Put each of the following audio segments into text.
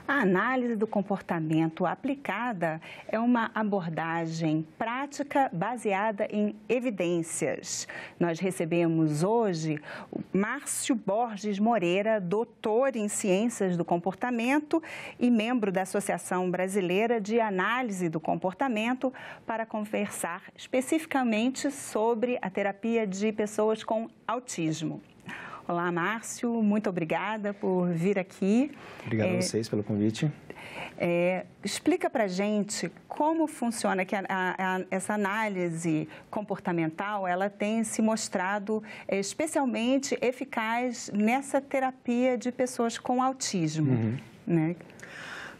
A análise do comportamento aplicada é uma abordagem prática baseada em evidências. Nós recebemos hoje o Márcio Borges Moreira, doutor em Ciências do Comportamento e membro da Associação Brasileira de Análise do Comportamento, para conversar especificamente sobre a terapia de pessoas com autismo. Olá, Márcio, muito obrigada por vir aqui. Obrigado a vocês pelo convite. Explica para a gente como funciona, que essa análise comportamental, ela tem se mostrado especialmente eficaz nessa terapia de pessoas com autismo. Né?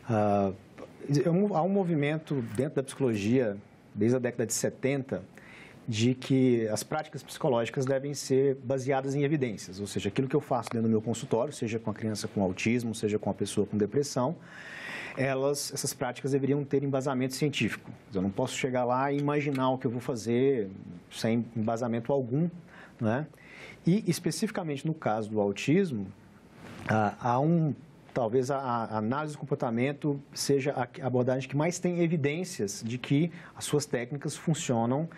Há um movimento dentro da psicologia, desde a década de 70, de que as práticas psicológicas devem ser baseadas em evidências, ou seja, aquilo que eu faço dentro do meu consultório, seja com a criança com autismo, seja com a pessoa com depressão, essas práticas deveriam ter embasamento científico. Eu não posso chegar lá e imaginar o que eu vou fazer sem embasamento algum, né? E especificamente no caso do autismo, talvez a análise do comportamento seja a abordagem que mais tem evidências de que as suas técnicas funcionam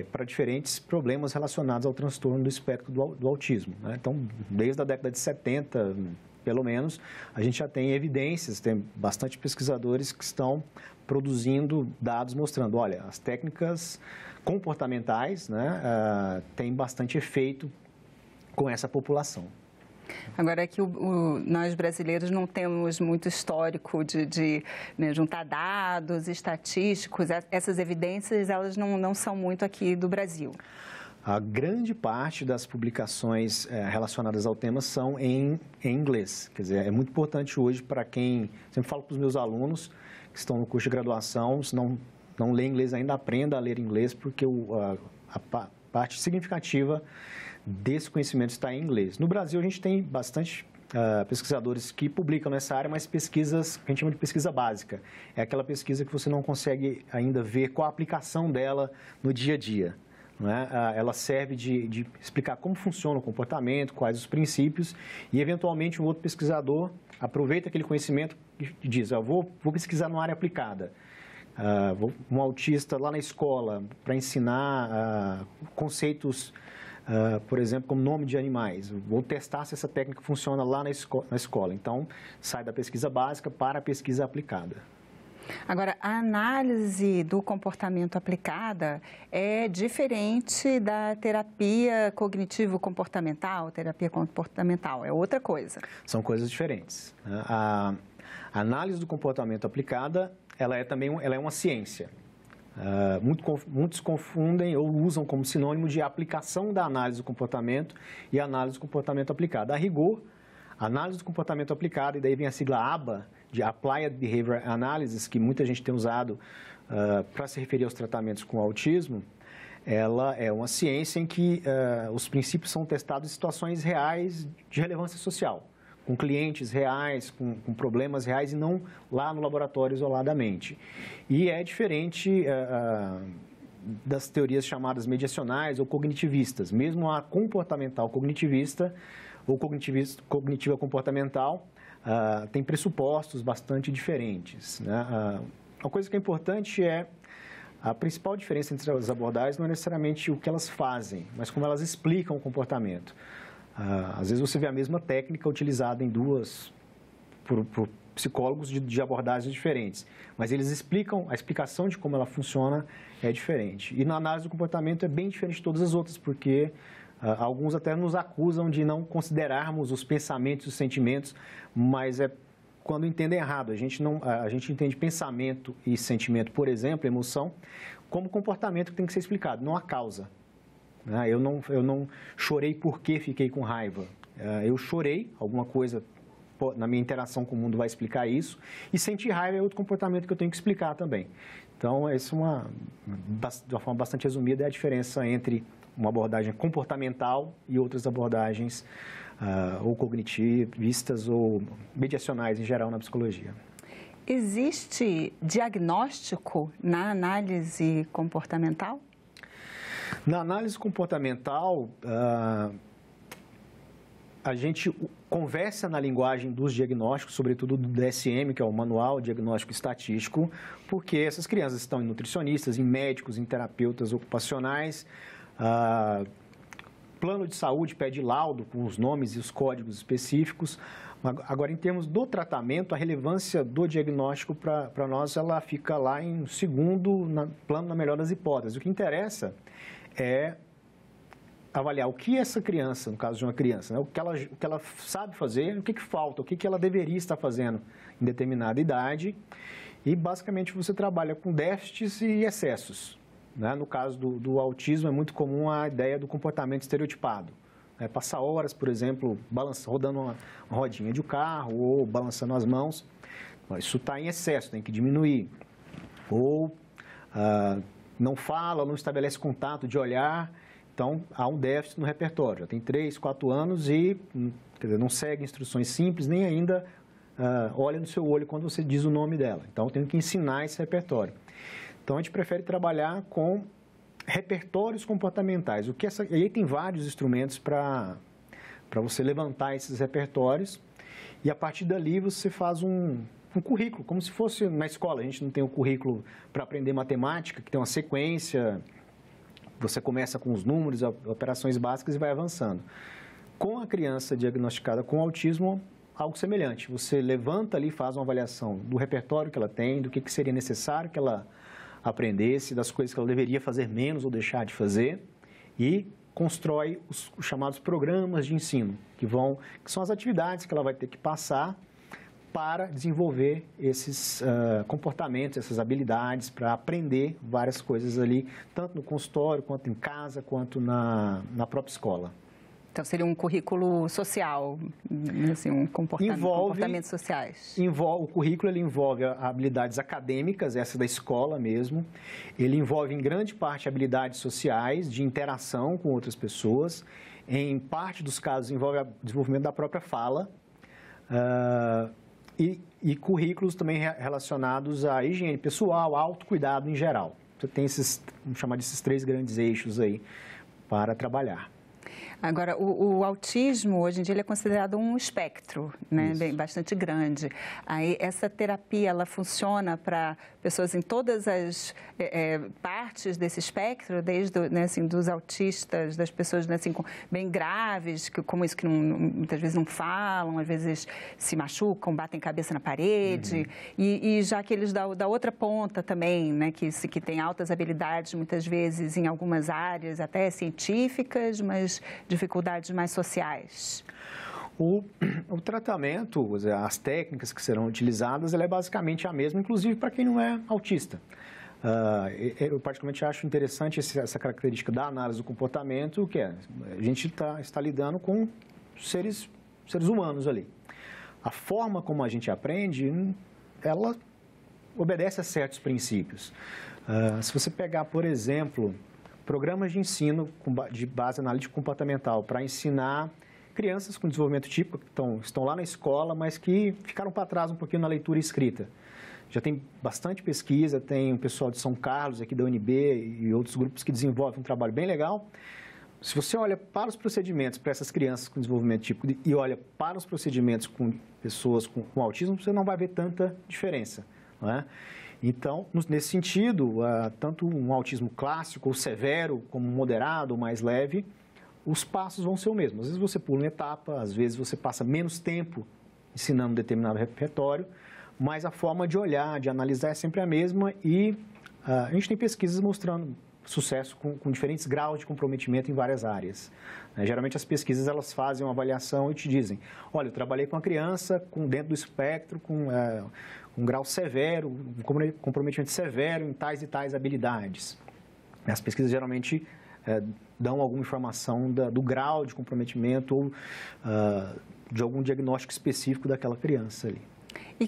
para diferentes problemas relacionados ao transtorno do espectro do autismo, né? Então, desde a década de 70, pelo menos, a gente já tem evidências, tem bastante pesquisadores que estão produzindo dados mostrando, olha, as técnicas comportamentais, né, têm bastante efeito com essa população. Agora, que nós brasileiros não temos muito histórico de juntar dados estatísticos, essas evidências elas não são muito aqui do Brasil. A grande parte das publicações relacionadas ao tema são em inglês. Quer dizer, é muito importante hoje para quem... Sempre falo para os meus alunos que estão no curso de graduação, se não lê inglês ainda, aprenda a ler inglês, porque a parte significativa desse conhecimento está em inglês. No Brasil, a gente tem bastante pesquisadores que publicam nessa área, mas pesquisas que a gente chama de pesquisa básica. É aquela pesquisa que você não consegue ainda ver qual a aplicação dela no dia a dia. Não é? Ela serve de explicar como funciona o comportamento, quais os princípios, e eventualmente um outro pesquisador aproveita aquele conhecimento e diz, vou pesquisar numa área aplicada. Um autista lá na escola para ensinar conceitos, por exemplo, como nome de animais. Vou testar se essa técnica funciona lá na escola. Então, sai da pesquisa básica para a pesquisa aplicada. Agora, a análise do comportamento aplicada é diferente da terapia cognitivo-comportamental, é outra coisa. São coisas diferentes. A análise do comportamento aplicada, ela é uma ciência. Muitos confundem ou usam como sinônimo de aplicação da análise do comportamento e análise do comportamento aplicada. A rigor, a análise do comportamento aplicada, e daí vem a sigla ABA, de Applied Behavior Analysis, que muita gente tem usado para se referir aos tratamentos com autismo, ela é uma ciência em que os princípios são testados em situações reais de relevância social, com clientes reais, com problemas reais e não lá no laboratório isoladamente. E é diferente das teorias chamadas mediacionais ou cognitivistas. Mesmo a comportamental cognitivista ou cognitiva comportamental tem pressupostos bastante diferentes, né? Uma coisa que é importante a principal diferença entre as abordagens não é necessariamente o que elas fazem, mas como elas explicam o comportamento. Às vezes você vê a mesma técnica utilizada em por psicólogos de abordagens diferentes, mas eles explicam, a explicação de como ela funciona é diferente. E na análise do comportamento é bem diferente de todas as outras, porque alguns até nos acusam de não considerarmos os pensamentos e os sentimentos, mas é quando entendem errado. A gente entende pensamento e sentimento, por exemplo, emoção, como comportamento que tem que ser explicado, não a causa. Eu não chorei porque fiquei com raiva. Eu chorei, alguma coisa na minha interação com o mundo vai explicar isso, e sentir raiva é outro comportamento que eu tenho que explicar também. Então, essa de uma forma bastante resumida, é a diferença entre uma abordagem comportamental e outras abordagens ou cognitivistas ou mediacionais em geral na psicologia. Existe diagnóstico na análise comportamental? Na análise comportamental, a gente conversa na linguagem dos diagnósticos, sobretudo do DSM, que é o Manual Diagnóstico Estatístico, porque essas crianças estão em nutricionistas, em médicos, em terapeutas ocupacionais. Plano de saúde pede laudo com os nomes e os códigos específicos. Agora, em termos do tratamento, a relevância do diagnóstico para nós, ela fica lá em segundo plano, na melhor das hipóteses. O que interessa é avaliar o que essa criança, no caso de uma criança, né, o que ela sabe fazer, o que falta, o que ela deveria estar fazendo em determinada idade. E, basicamente, você trabalha com déficits e excessos. Né? No caso do autismo, é muito comum a ideia do comportamento estereotipado. Passar horas, por exemplo, rodando uma rodinha de carro ou balançando as mãos. Isso está em excesso, tem que diminuir. Ou não fala, não estabelece contato de olhar. Então, há um déficit no repertório. Já tem 3, 4 anos e quer dizer, não segue instruções simples, nem ainda olha no seu olho quando você diz o nome dela. Então, eu tenho que ensinar esse repertório. Então, a gente prefere trabalhar com repertórios comportamentais. E aí tem vários instrumentos para você levantar esses repertórios e, a partir dali, você faz um currículo, como se fosse na escola. A gente não tem o currículo para aprender matemática, que tem uma sequência. Você começa com os números, operações básicas e vai avançando. Com a criança diagnosticada com autismo, algo semelhante. Você levanta ali, faz uma avaliação do repertório que ela tem, do que seria necessário que ela aprendesse, das coisas que ela deveria fazer menos ou deixar de fazer, e constrói os chamados programas de ensino, que são as atividades que ela vai ter que passar para desenvolver esses comportamentos, essas habilidades, para aprender várias coisas ali, tanto no consultório, quanto em casa, quanto na própria escola. Então, seria um currículo social, assim, comportamentos sociais. O currículo ele envolve habilidades acadêmicas, essa da escola mesmo. Ele envolve, em grande parte, habilidades sociais, de interação com outras pessoas. Em parte dos casos, envolve o desenvolvimento da própria fala. E currículos também relacionados à higiene pessoal, autocuidado em geral. Você tem vamos chamar desses 3 grandes eixos aí para trabalhar. Agora, o autismo, hoje em dia, ele é considerado um espectro, né? Bastante grande. Aí, essa terapia, ela funciona para pessoas em todas as partes desse espectro, desde né, assim, dos autistas, das pessoas né, assim, bem graves, como isso que muitas vezes não falam, às vezes se machucam, batem cabeça na parede, e já aqueles da outra ponta também, né, que tem altas habilidades, muitas vezes, em algumas áreas, até científicas, mas dificuldades mais sociais. O tratamento, as técnicas que serão utilizadas, ela é basicamente a mesma, inclusive para quem não é autista. Eu particularmente acho interessante essa característica da análise do comportamento, que a gente está lidando com seres humanos ali. A forma como a gente aprende, ela obedece a certos princípios. Se você pegar, por exemplo, programas de ensino de base analítica comportamental para ensinar crianças com desenvolvimento típico que estão lá na escola, mas que ficaram para trás um pouquinho na leitura e escrita. Já tem bastante pesquisa, tem o pessoal de São Carlos, aqui da UNB e outros grupos que desenvolvem um trabalho bem legal. Se você olha para os procedimentos para essas crianças com desenvolvimento típico e olha para os procedimentos com pessoas com autismo, você não vai ver tanta diferença, não é? Então, nesse sentido, tanto um autismo clássico ou severo, como moderado ou mais leve, os passos vão ser o mesmo. Às vezes você pula uma etapa, às vezes você passa menos tempo ensinando um determinado repertório, mas a forma de olhar, de analisar é sempre a mesma e a gente tem pesquisas mostrando sucesso com diferentes graus de comprometimento em várias áreas. Geralmente as pesquisas elas fazem uma avaliação e te dizem, olha, eu trabalhei com uma criança dentro do espectro com um grau severo, um comprometimento severo em tais e tais habilidades. As pesquisas geralmente dão alguma informação do grau de comprometimento ou de algum diagnóstico específico daquela criança ali.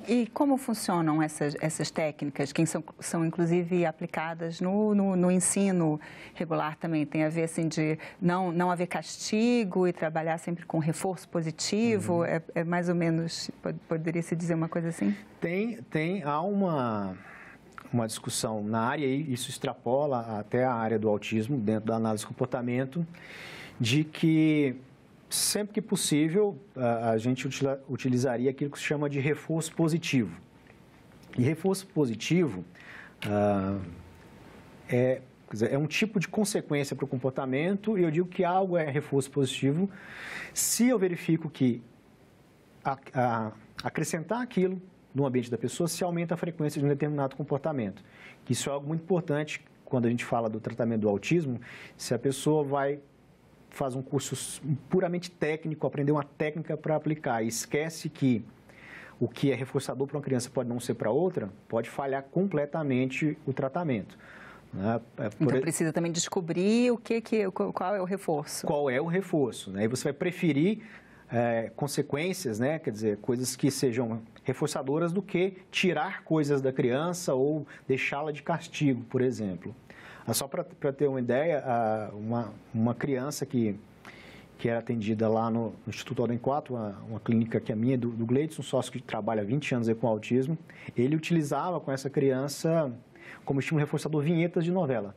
E como funcionam essas técnicas, que são inclusive aplicadas no ensino regular também? Tem a ver assim, de não haver castigo e trabalhar sempre com reforço positivo? É mais ou menos, poderia se dizer uma coisa assim? Há uma discussão na área, e isso extrapola até a área do autismo, dentro da análise do comportamento, de que sempre que possível, a gente utilizaria aquilo que se chama de reforço positivo. E reforço positivo é um tipo de consequência para o comportamento, e eu digo que algo é reforço positivo se eu verifico que acrescentar aquilo no ambiente da pessoa se aumenta a frequência de um determinado comportamento. Isso é algo muito importante quando a gente fala do tratamento do autismo. Se a pessoa faz um curso puramente técnico, aprender uma técnica para aplicar e esquece que o que é reforçador para uma criança pode não ser para outra, pode falhar completamente o tratamento. Então, precisa também descobrir qual é o reforço. Qual é o reforço, né? E você vai preferir consequências, né? Quer dizer, coisas que sejam reforçadoras do que tirar coisas da criança ou deixá-la de castigo, por exemplo. Só para ter uma ideia, uma criança que era atendida lá no Instituto Ordem 4, uma clínica que é minha, do Gleidson, um sócio que trabalha há 20 anos aí com autismo, ele utilizava com essa criança como estímulo reforçador vinhetas de novela.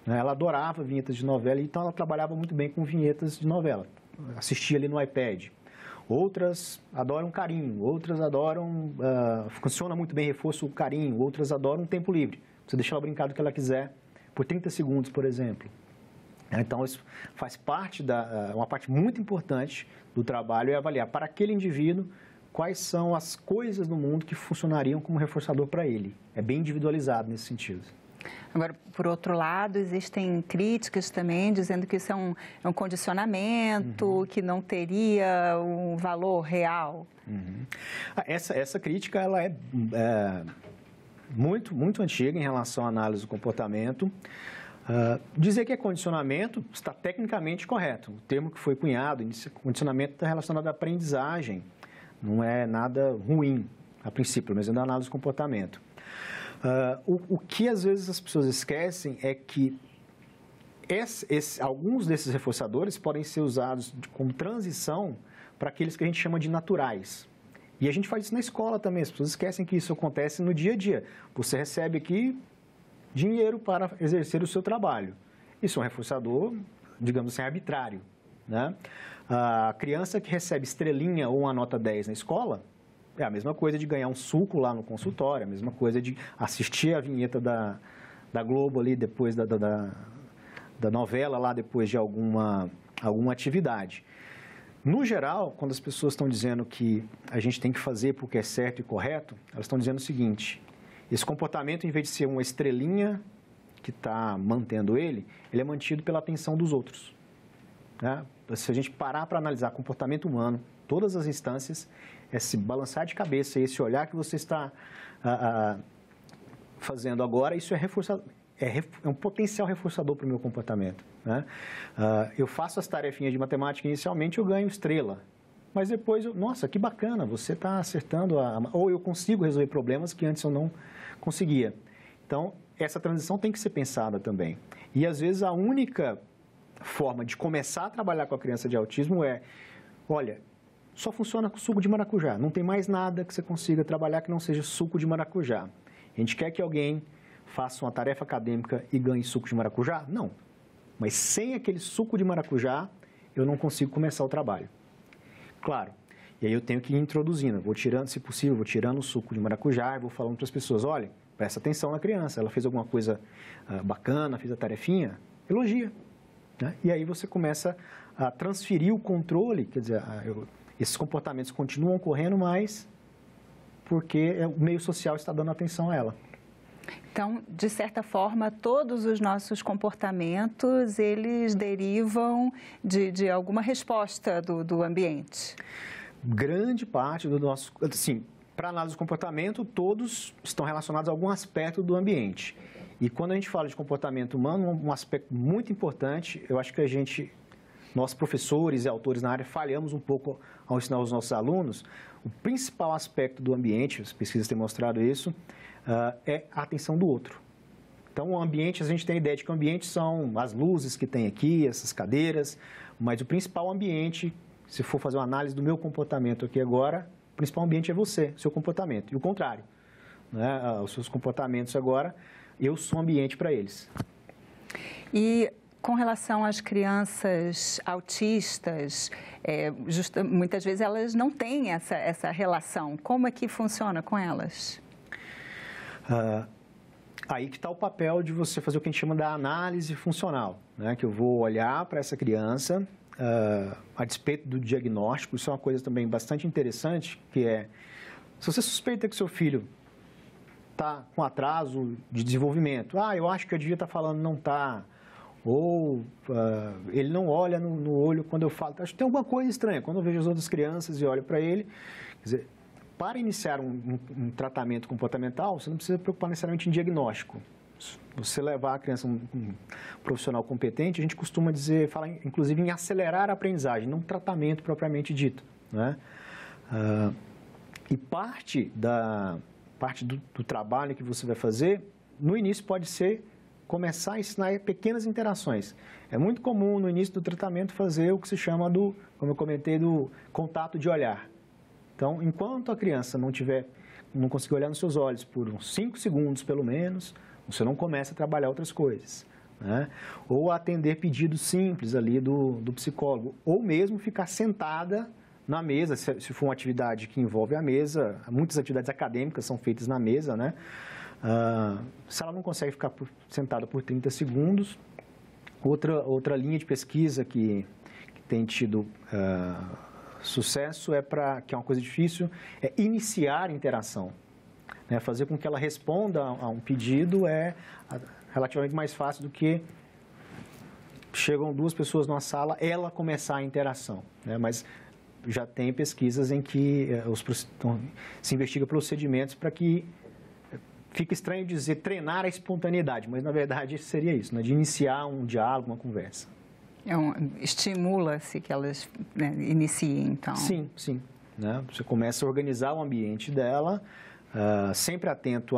Ela adorava vinhetas de novela, então ela trabalhava muito bem com vinhetas de novela. Assistia ali no iPad. Outras adoram carinho, outras adoram, funciona muito bem reforço carinho, outras adoram tempo livre. Você deixa ela brincar do que ela quiser por 30 segundos, por exemplo. Então, isso faz parte uma parte muito importante do trabalho é avaliar para aquele indivíduo quais são as coisas no mundo que funcionariam como reforçador para ele. É bem individualizado nesse sentido. Agora, por outro lado, existem críticas também dizendo que isso é um condicionamento, que não teria um valor real. Essa crítica ela é muito, muito antiga em relação à análise do comportamento. Dizer que é condicionamento está tecnicamente correto. O termo que foi cunhado, condicionamento, está relacionado à aprendizagem. Não é nada ruim, a princípio, mas é da análise do comportamento. O que às vezes as pessoas esquecem é que alguns desses reforçadores podem ser usados como transição para aqueles que a gente chama de naturais. E a gente faz isso na escola também, as pessoas esquecem que isso acontece no dia a dia. Você recebe aqui dinheiro para exercer o seu trabalho. Isso é um reforçador, digamos assim, arbitrário, né? A criança que recebe estrelinha ou uma nota 10 na escola, é a mesma coisa de ganhar um suco lá no consultório, a mesma coisa de assistir a vinheta da Globo ali depois da novela lá depois de alguma atividade. No geral, quando as pessoas estão dizendo que a gente tem que fazer porque é certo e correto, elas estão dizendo o seguinte: esse comportamento, em vez de ser uma estrelinha que está mantendo ele é mantido pela atenção dos outros, né? Se a gente parar para analisar comportamento humano, todas as instâncias, esse balançar de cabeça, esse olhar que você está fazendo agora, isso é reforçador, é um potencial reforçador para o meu comportamento, né? Eu faço as tarefinhas de matemática inicialmente, eu ganho estrela. Mas depois, nossa, que bacana, você está acertando, ou eu consigo resolver problemas que antes eu não conseguia. Então, essa transição tem que ser pensada também. E, às vezes, a única forma de começar a trabalhar com a criança de autismo é, olha, só funciona com suco de maracujá, não tem mais nada que você consiga trabalhar que não seja suco de maracujá. A gente quer que alguém faça uma tarefa acadêmica e ganhe suco de maracujá? Não. Mas sem aquele suco de maracujá, eu não consigo começar o trabalho. Claro, e aí eu tenho que ir introduzindo, vou tirando, se possível, vou tirando o suco de maracujá e vou falando para as pessoas, olha, presta atenção na criança, ela fez alguma coisa bacana, fez a tarefinha, elogia, né? E aí você começa a transferir o controle, quer dizer, esses comportamentos continuam ocorrendo, mas porque o meio social está dando atenção a ela. Então, de certa forma, todos os nossos comportamentos, eles derivam de alguma resposta do ambiente? Grande parte do nosso... Assim, para análise do comportamento, todos estão relacionados a algum aspecto do ambiente. E quando a gente fala de comportamento humano, um aspecto muito importante, eu acho que nós professores e autores na área falhamos um pouco ao ensinar aos nossos alunos. O principal aspecto do ambiente, as pesquisas têm mostrado isso, é a atenção do outro. Então, o ambiente, a gente tem a ideia de que o ambiente são as luzes que tem aqui, essas cadeiras, mas o principal ambiente, se for fazer uma análise do meu comportamento aqui agora, o principal ambiente é você, seu comportamento, e o contrário, né? Os seus comportamentos agora, eu sou um ambiente para eles. E Com relação às crianças autistas, muitas vezes elas não têm essa relação. Como é que funciona com elas? Aí que está o papel de você fazer o que a gente chama da análise funcional, né? Que eu vou olhar para essa criança, a despeito do diagnóstico. Isso é uma coisa também bastante interessante, que é, se você suspeita que seu filho está com atraso de desenvolvimento, eu acho que eu devia estar falando, não está, ou ele não olha no olho quando eu falo, acho que tem alguma coisa estranha. Quando eu vejo as outras crianças e olho para ele, quer dizer, para iniciar um tratamento comportamental, você não precisa se preocupar necessariamente em diagnóstico. Você levar a criança a um profissional competente, a gente costuma falar inclusive em acelerar a aprendizagem, não tratamento propriamente dito, né? E parte do trabalho que você vai fazer, no início pode ser começar a ensinar pequenas interações. É muito comum no início do tratamento fazer o que se chama como eu comentei, do contato de olhar. Então, enquanto a criança não conseguir olhar nos seus olhos por uns 5 segundos pelo menos, você não começa a trabalhar outras coisas, né? Ou atender pedidos simples ali do psicólogo, ou mesmo ficar sentada na mesa, se for uma atividade que envolve a mesa. Muitas atividades acadêmicas são feitas na mesa, né? Se ela não consegue ficar sentada por 30 segundos, outra linha de pesquisa que tem tido sucesso que é uma coisa difícil, é iniciar a interação, né? Fazer com que ela responda a um pedido é relativamente mais fácil do que chegam 2 pessoas numa sala, ela começar a interação, né? Mas já tem pesquisas em que se investiga procedimentos para que fica estranho dizer treinar a espontaneidade, mas na verdade seria isso, né? De iniciar um diálogo, uma conversa. Estimula-se que elas, né, iniciem, então. Sim, sim, né? Você começa a organizar o ambiente dela, sempre atento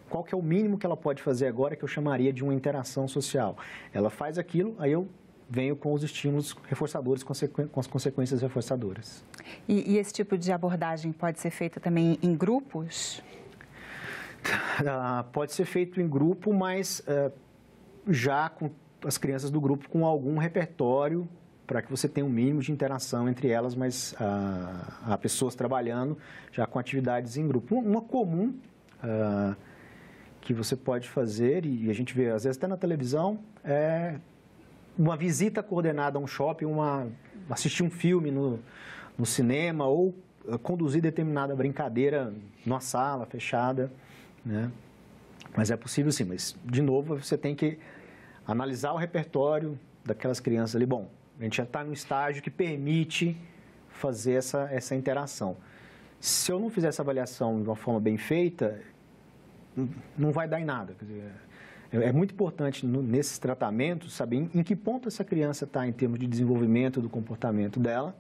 qual que é o mínimo que ela pode fazer agora, que eu chamaria de uma interação social. Ela faz aquilo, aí eu venho com os estímulos reforçadores, com as consequências reforçadoras. E esse tipo de abordagem pode ser feita também em grupos? Pode ser feito em grupo, mas já com as crianças do grupo com algum repertório para que você tenha um mínimo de interação entre elas, mas há pessoas trabalhando já com atividades em grupo. Uma comum que você pode fazer, e a gente vê às vezes até na televisão, é uma visita coordenada a um shopping, assistir um filme no cinema, ou conduzir determinada brincadeira numa sala fechada, né? Mas é possível sim, mas de novo você tem que analisar o repertório daquelas crianças ali. Bom, a gente já está no estágio que permite fazer essa interação. Se eu não fizer essa avaliação de uma forma bem feita, não vai dar em nada. Quer dizer, é muito importante nesses tratamentos saber em que ponto essa criança está em termos de desenvolvimento do comportamento dela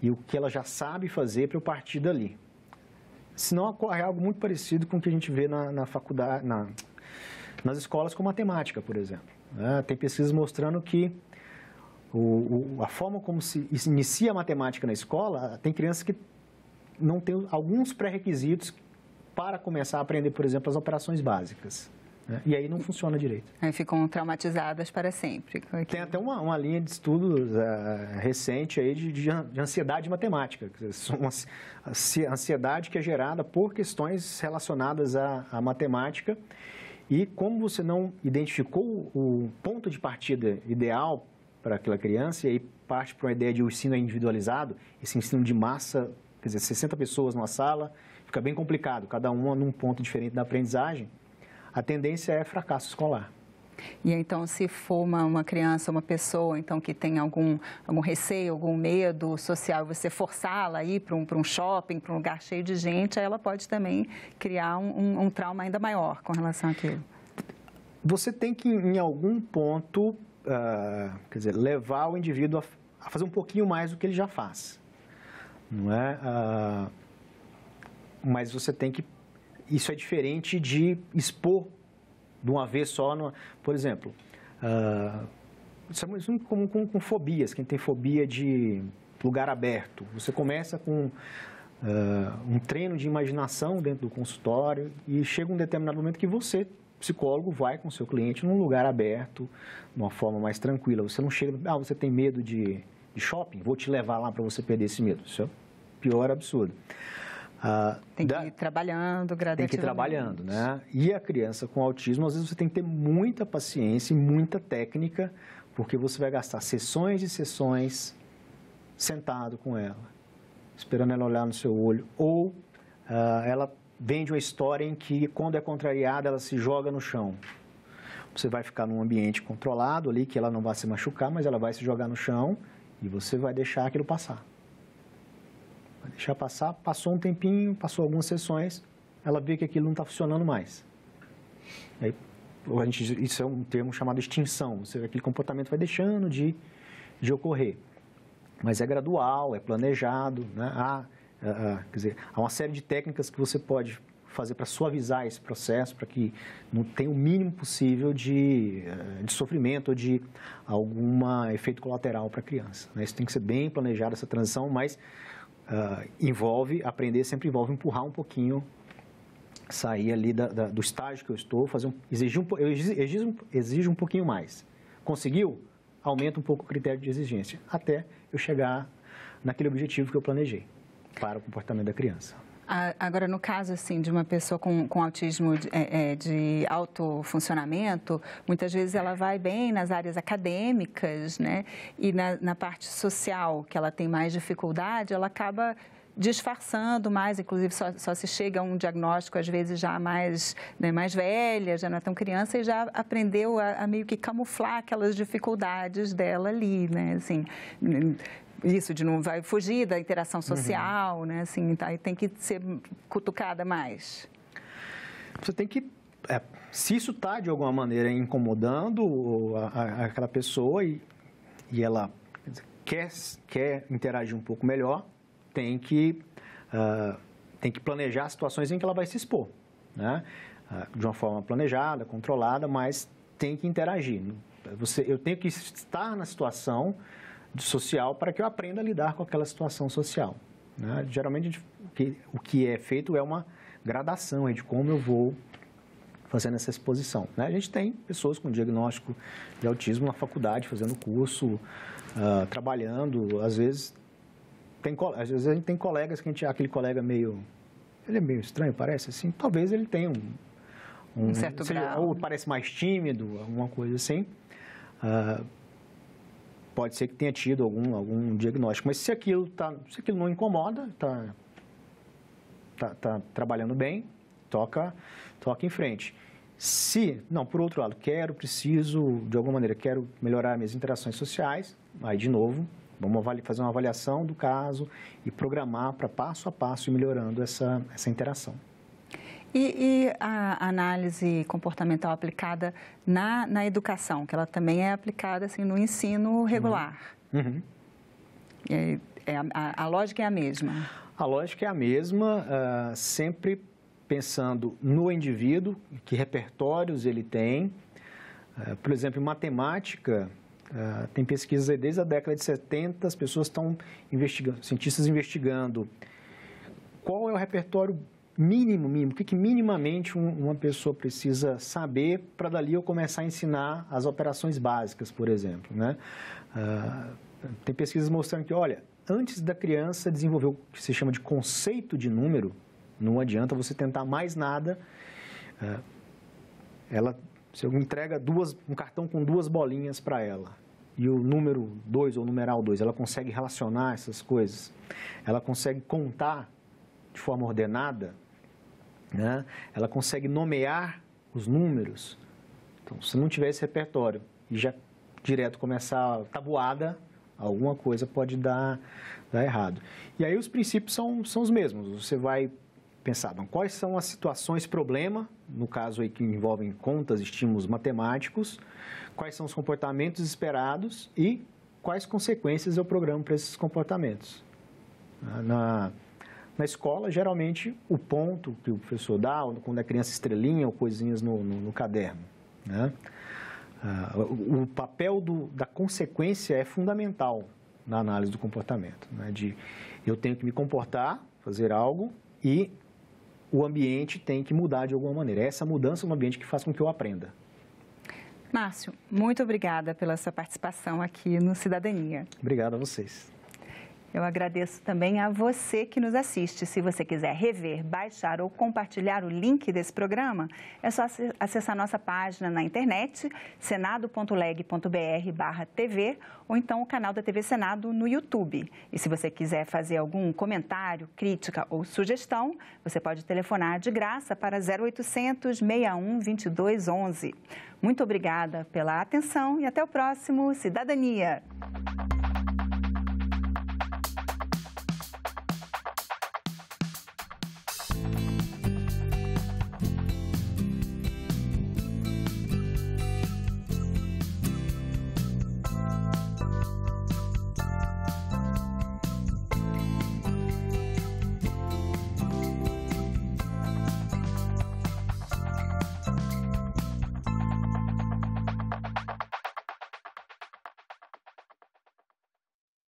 e o que ela já sabe fazer para eu partir dali. Senão ocorre algo muito parecido com o que a gente vê na faculdade, nas escolas com matemática, por exemplo. Tem pesquisas mostrando que a forma como se inicia a matemática na escola, tem crianças que não têm alguns pré-requisitos para começar a aprender, por exemplo, as operações básicas. E aí não funciona direito. Aí ficam traumatizadas para sempre. Tem até uma linha de estudos recente aí de ansiedade matemática. Uma ansiedade que é gerada por questões relacionadas à matemática. E como você não identificou o ponto de partida ideal para aquela criança, e aí parte para uma ideia de o ensino individualizado, esse ensino de massa, quer dizer, 60 pessoas numa sala, fica bem complicado, cada uma num ponto diferente da aprendizagem, a tendência é fracasso escolar. E então, se for uma criança, uma pessoa, então, que tem algum receio, algum medo social, você forçá-la a ir para um shopping, para um lugar cheio de gente, aí ela pode também criar um trauma ainda maior com relação àquilo. Você tem que, em algum ponto, quer dizer, levar o indivíduo a fazer um pouquinho mais do que ele já faz. Não é? Mas você tem que... Isso é diferente de expor de uma vez só. Por exemplo, isso é muito comum com fobias. Quem tem fobia de lugar aberto. Você começa com um treino de imaginação dentro do consultório e chega um determinado momento que você psicólogo vai com o seu cliente num lugar aberto, de uma forma mais tranquila. Você não chega, você tem medo de shopping? Vou te levar lá para você perder esse medo. Isso é o pior absurdo. Tem que ir trabalhando gradativamente. Tem que ir trabalhando, né? E a criança com autismo, às vezes você tem que ter muita paciência e muita técnica, porque você vai gastar sessões e sessões sentado com ela, esperando ela olhar no seu olho, ou ela vende uma história em que, quando é contrariada, ela se joga no chão. Você vai ficar num ambiente controlado ali, que ela não vai se machucar, mas ela vai se jogar no chão e você vai deixar aquilo passar. Vai deixar passar, passou um tempinho, passou algumas sessões, ela vê que aquilo não está funcionando mais. Aí, isso é um termo chamado extinção, aquele comportamento vai deixando de ocorrer. Mas é gradual, é planejado, né? Quer dizer, há uma série de técnicas que você pode fazer para suavizar esse processo, para que não tenha o mínimo possível de sofrimento ou de algum efeito colateral para a criança, né? Isso tem que ser bem planejado, essa transição, mas aprender sempre envolve empurrar um pouquinho, sair ali do estágio que eu estou, exige um pouquinho mais. Conseguiu? Aumenta um pouco o critério de exigência, até eu chegar naquele objetivo que eu planejei para o comportamento da criança. Agora, no caso assim, de uma pessoa com autismo de alto funcionamento, muitas vezes ela vai bem nas áreas acadêmicas, né? E na parte social, que ela tem mais dificuldade, ela acaba disfarçando mais, inclusive só se chega a um diagnóstico, às vezes, já mais, né, mais velha, já não é tão criança, e já aprendeu a meio que camuflar aquelas dificuldades dela ali, né? Assim, isso de não vai fugir da interação social, né? Assim, tá, tem que ser cutucada mais. Você tem que, se isso está de alguma maneira incomodando aquela pessoa e ela quer interagir um pouco melhor, tem que planejar situações em que ela vai se expor, né? De uma forma planejada, controlada, mas tem que interagir. Eu tenho que estar na situação social para que eu aprenda a lidar com aquela situação social, né? Geralmente, o que é feito é uma gradação de como eu vou fazendo essa exposição, né? A gente tem pessoas com diagnóstico de autismo na faculdade, fazendo curso, trabalhando. Às vezes a gente tem colegas que aquele colega ele é meio estranho, parece assim. Talvez ele tenha um certo grau, ou parece mais tímido, alguma coisa assim. Pode ser que tenha tido algum diagnóstico, mas se aquilo não incomoda, tá trabalhando bem, toca em frente. Não, por outro lado, preciso, de alguma maneira, quero melhorar minhas interações sociais, aí, de novo, vamos fazer uma avaliação do caso e programar para passo a passo ir melhorando essa interação. E a análise comportamental aplicada na educação, que ela também é aplicada assim, no ensino regular? Uhum. A lógica é a mesma? A lógica é a mesma, sempre pensando no indivíduo, que repertórios ele tem. Por exemplo, em matemática, tem pesquisas aí desde a década de 70, as pessoas estão investigando, cientistas investigando qual é o repertório mínimo, o que minimamente uma pessoa precisa saber para dali eu começar a ensinar as operações básicas, por exemplo, né? Tem pesquisas mostrando que, olha, antes da criança desenvolver o que se chama de conceito de número, não adianta você tentar mais nada. Se eu entrega um cartão com 2 bolinhas para ela, e o número 2 ou o numeral 2, ela consegue relacionar essas coisas, ela consegue contar de forma ordenada, né? Ela consegue nomear os números. Então, se não tiver esse repertório e já direto começar a tabuada, alguma coisa pode dar errado. E aí os princípios são os mesmos. Você vai pensar, quais são as situações problema, no caso aí que envolvem contas, estímulos matemáticos, quais são os comportamentos esperados e quais consequências eu programo para esses comportamentos. Na escola, geralmente, o ponto que o professor dá, quando a criança estrelinha ou coisinhas no caderno, né? O papel da consequência é fundamental na análise do comportamento, né? Eu tenho que me comportar, fazer algo e o ambiente tem que mudar de alguma maneira. É essa mudança no ambiente que faz com que eu aprenda. Márcio, muito obrigada pela sua participação aqui no Cidadania. Obrigado a vocês. Eu agradeço também a você que nos assiste. Se você quiser rever, baixar ou compartilhar o link desse programa, é só acessar nossa página na internet, senado.leg.br/TV, ou então o canal da TV Senado no YouTube. E se você quiser fazer algum comentário, crítica ou sugestão, você pode telefonar de graça para 0800 61 22 11. Muito obrigada pela atenção e até o próximo Cidadania.